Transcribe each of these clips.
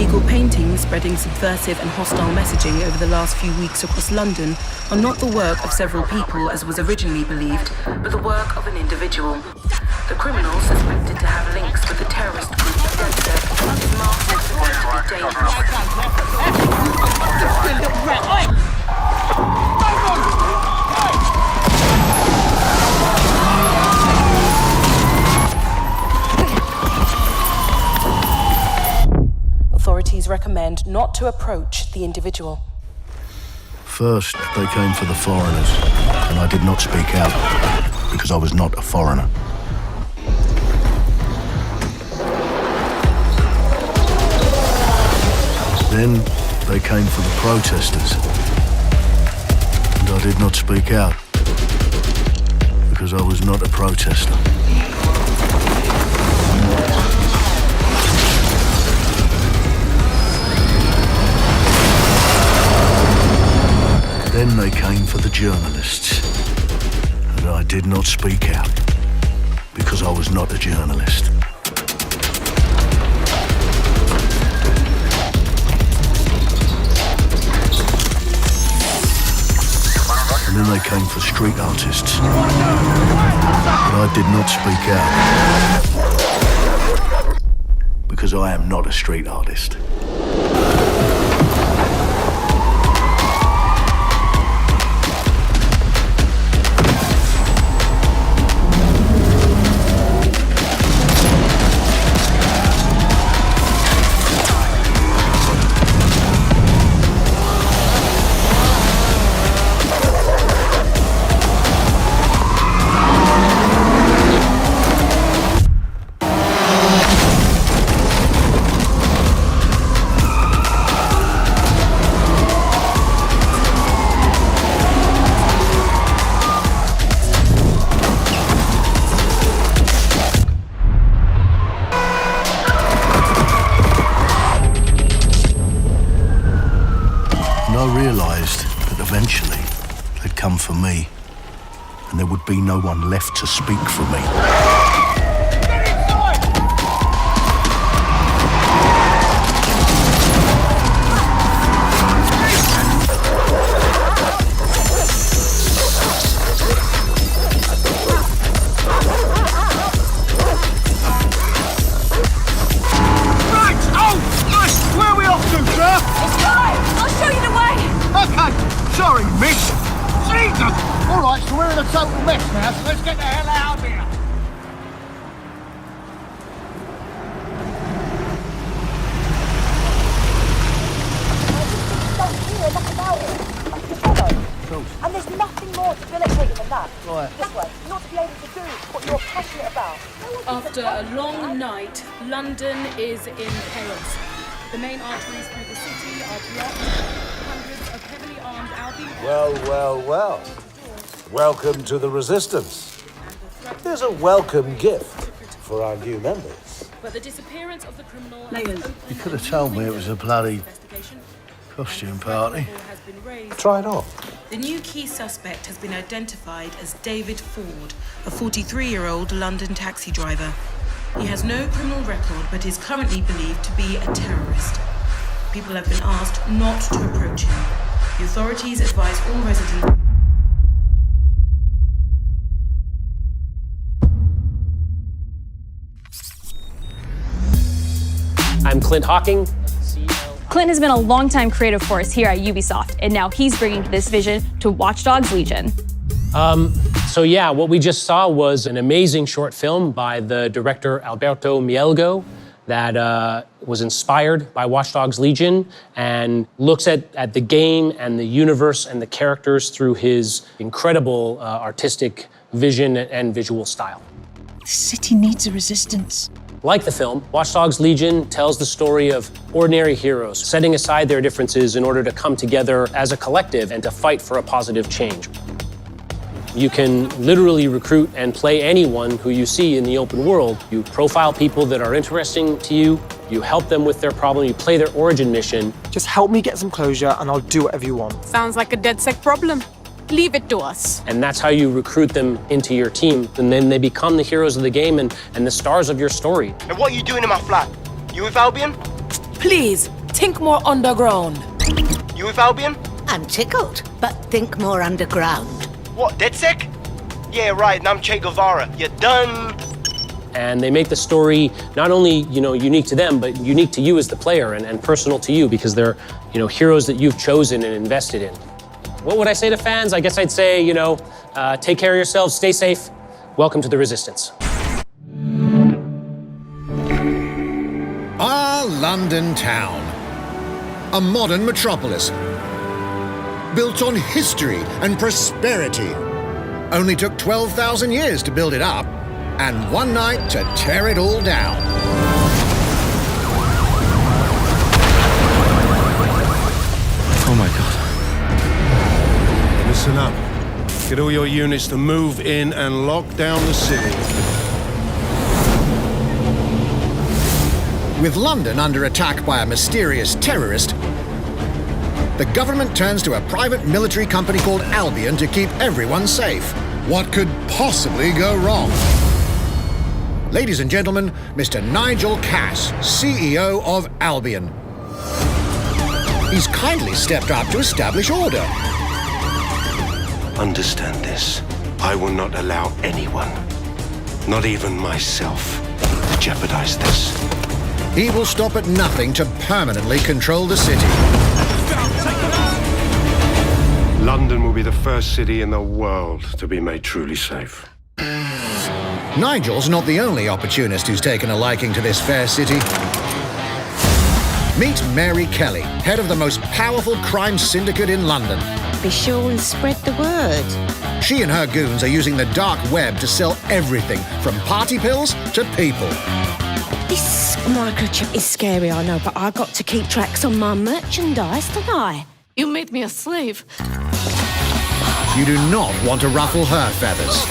illegal paintings spreading subversive and hostile messaging over the last few weeks across London are not the work of several people, as was originally believed, but the work of an individual. The criminal, suspected to have links with the terrorist group Stadia, is marked as potentially dangerous. Authorities recommend not to approach the individual. First, they came for the foreigners, and I did not speak out because I was not a foreigner. Then, they came for the protesters, and I did not speak out because I was not a protester. Then they came for the journalists, and I did not speak out because I was not a journalist. And then they came for street artists, but I did not speak out because I am not a street artist. Eventually, they'd come for me, and there would be no one left to speak for me. Right! Oh! Nice! Where are we off to, sir? It's fine! I'll show you the way! Okay, sorry, miss. Jesus! All right, so we're in a total mess now, so let's get the hell out of here. Don't hear enough about it. You follow? And there's nothing more debilitating than that. Right. This way, not to be able to do what you're passionate about. After a long night, London is in chaos. The main arteries through the city are blocked. Hundreds of heavily armed Albion... Well. Welcome to the Resistance. Here's a welcome gift for our new members. But the disappearance of the criminal... You could have told me it was a bloody costume party. Try it on. The new key suspect has been identified as David Ford, a 43-year-old London taxi driver. He has no criminal record, but is currently believed to be a terrorist. People have been asked not to approach him. The authorities advise all residents... I'm Clint Hawking. Clint has been a longtime creative force here at Ubisoft, and now he's bringing this vision to Watch Dogs Legion. What we just saw was an amazing short film by the director Alberto Mielgo that was inspired by Watch Dogs Legion and looks at the game and the universe and the characters through his incredible artistic vision and visual style. The city needs a resistance. Like the film, Watch Dogs Legion tells the story of ordinary heroes setting aside their differences in order to come together as a collective and to fight for a positive change. You can literally recruit and play anyone who you see in the open world. You profile people that are interesting to you, you help them with their problem, you play their origin mission. Just help me get some closure and I'll do whatever you want. Sounds like a DedSec problem. Leave it to us. And that's how you recruit them into your team. And then they become the heroes of the game and the stars of your story. And what are you doing in my flat? You with Albion? Please, Think more underground. You with Albion? I'm tickled, but think more underground. What, DedSec? Yeah, right, and I'm Che Guevara. You done? And they make the story not only, unique to them, but unique to you as the player and personal to you because they're, heroes that you've chosen and invested in. What would I say to fans? I guess I'd say, take care of yourselves, stay safe. Welcome to the Resistance. Our London town. A modern metropolis. Built on history and prosperity. Only took 12,000 years to build it up, and one night to tear it all down. Oh my God. Listen up. Get all your units to move in and lock down the city. With London under attack by a mysterious terrorist, the government turns to a private military company called Albion to keep everyone safe. What could possibly go wrong? Ladies and gentlemen, Mr. Nigel Cass, CEO of Albion. He's kindly stepped up to establish order. Understand this. I will not allow anyone, not even myself, to jeopardize this. He will stop at nothing to permanently control the city. London will be the first city in the world to be made truly safe. Nigel's not the only opportunist who's taken a liking to this fair city. Meet Mary Kelly, head of the most powerful crime syndicate in London. Be sure and spread the word. She and her goons are using the dark web to sell everything from party pills to people. This microchip is scary, I know, but I got to keep tracks on my merchandise, don't I? You made me a slave. You do not want to ruffle her feathers.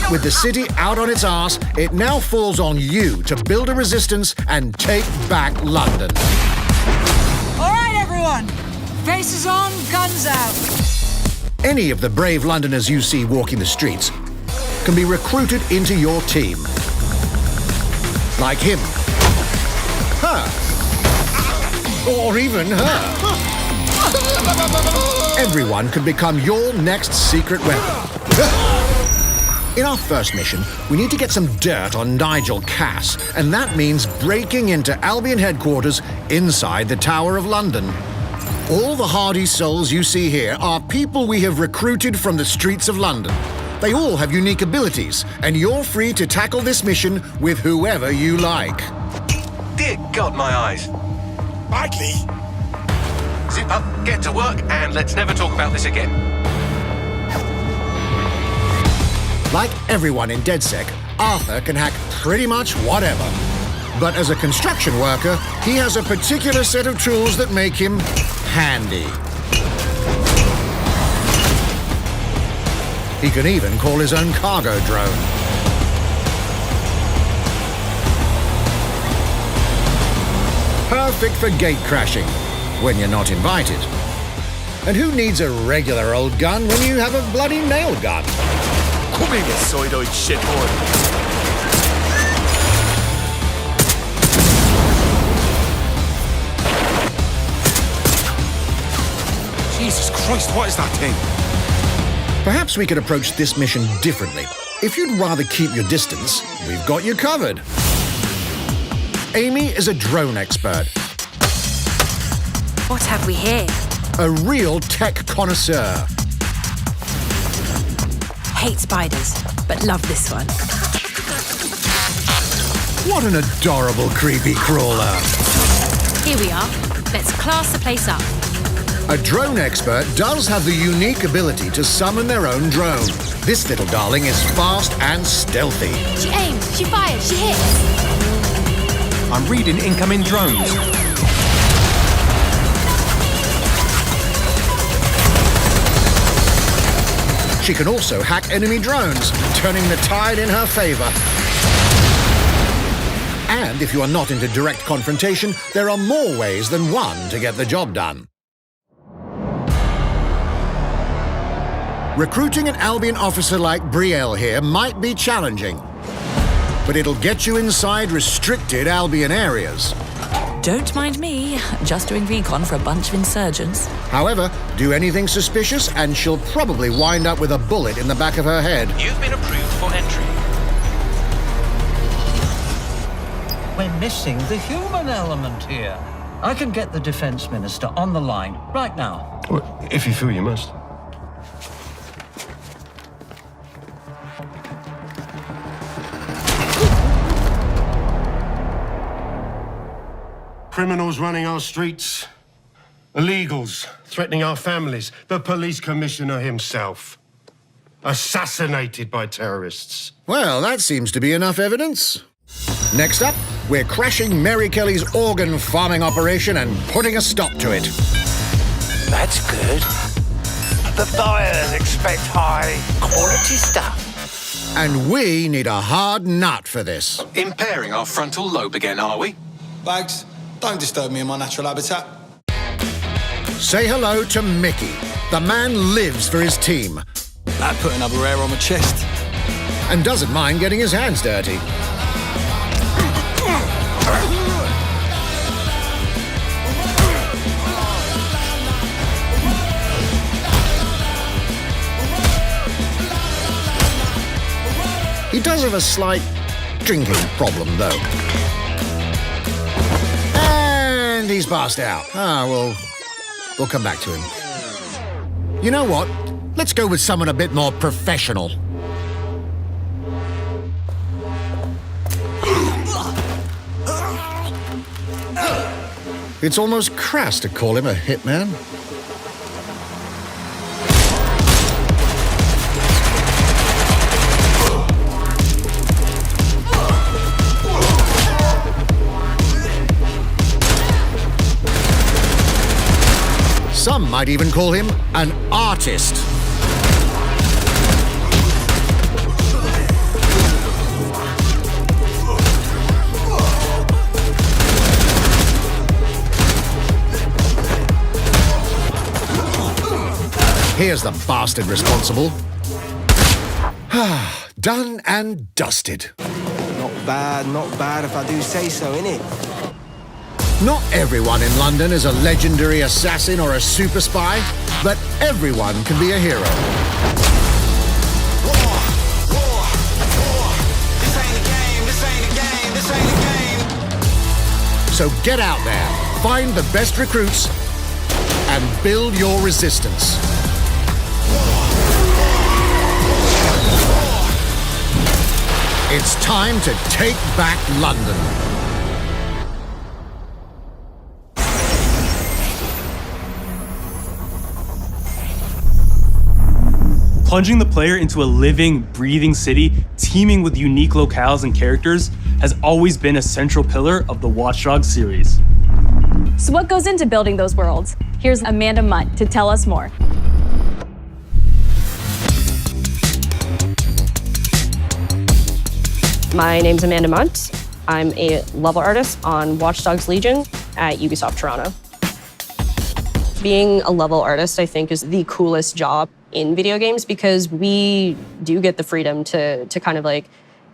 With the city out on its arse, it now falls on you to build a resistance and take back London. All right, everyone. Faces on, guns out. Any of the brave Londoners you see walking the streets can be recruited into your team. Like him. Her. Or even her. Everyone can become your next secret weapon. In our first mission, we need to get some dirt on Nigel Cass, and that means breaking into Albion headquarters inside the Tower of London. All the hardy souls you see here are people we have recruited from the streets of London. They all have unique abilities, and you're free to tackle this mission with whoever you like. Dear God, my eyes. Badly. Zip up, get to work, and let's never talk about this again. Like everyone in DedSec, Arthur can hack pretty much whatever. But as a construction worker, he has a particular set of tools that make him handy. He can even call his own cargo drone. Perfect for gate crashing, when you're not invited. And who needs a regular old gun when you have a bloody nail gun? Come here, you soidoid shitboy. Jesus Christ, what is that thing? Perhaps we could approach this mission differently. If you'd rather keep your distance, we've got you covered. Amy is a drone expert. What have we here? A real tech connoisseur. Hate spiders, but love this one. What an adorable creepy crawler. Here we are. Let's class the place up. A drone expert does have the unique ability to summon their own drone. This little darling is fast and stealthy. She aims, she fires, she hits. I'm reading incoming drones. She can also hack enemy drones, turning the tide in her favor. And if you are not into direct confrontation, there are more ways than one to get the job done. Recruiting an Albion officer like Brielle here might be challenging. but it'll get you inside restricted Albion areas. Don't mind me, just doing recon for a bunch of insurgents. However, do anything suspicious and she'll probably wind up with a bullet in the back of her head. You've been approved for entry. We're missing the human element here. I can get the Defence Minister on the line right now. Well, if you feel you must. Criminals running our streets, illegals threatening our families, the police commissioner himself, assassinated by terrorists. Well, that seems to be enough evidence. Next up, we're crashing Mary Kelly's organ farming operation and putting a stop to it. That's good. The buyers expect high quality stuff. And we need a hard nut for this. Impairing our frontal lobe again, are we? Bags, don't disturb me in my natural habitat. Say hello to Mickey. The man lives for his team. That put another hair on my chest. And doesn't mind getting his hands dirty. He does have a slight drinking problem, though. And he's passed out. We'll come back to him. You know what? Let's go with someone a bit more professional. It's almost crass to call him a hitman. Some might even call him an artist. Here's the bastard responsible. Done and dusted. Not bad if I do say so, innit? Not everyone in London is a legendary assassin or a super spy, but everyone can be a hero. So get out there, find the best recruits, and build your resistance. It's time to take back London. Plunging the player into a living, breathing city teeming with unique locales and characters has always been a central pillar of the Watch Dogs series. So what goes into building those worlds? Here's Amanda Munt to tell us more. My name's Amanda Munt. I'm a level artist on Watch Dogs Legion at Ubisoft Toronto. Being a level artist, I think, is the coolest job in video games because we do get the freedom to kind of like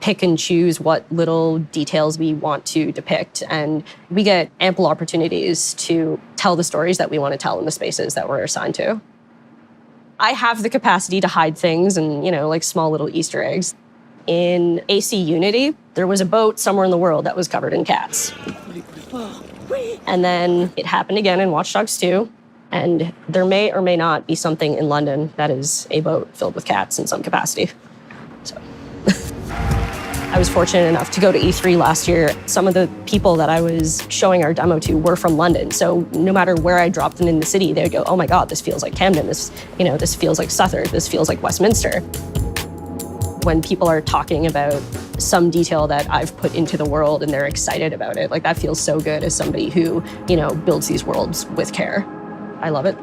pick and choose what little details we want to depict. And we get ample opportunities to tell the stories that we want to tell in the spaces that we're assigned to. I have the capacity to hide things and, like small little Easter eggs. In AC Unity, there was a boat somewhere in the world that was covered in cats. And then it happened again in Watch Dogs 2. And there may or may not be something in London that is a boat filled with cats in some capacity. So I was fortunate enough to go to E3 last year. Some of the people that I was showing our demo to were from London. So no matter where I dropped them in the city, they would go, oh my God, this feels like Camden. This feels like Southwark. This feels like Westminster. When people are talking about some detail that I've put into the world and they're excited about it, like that feels so good as somebody who, builds these worlds with care. I love it.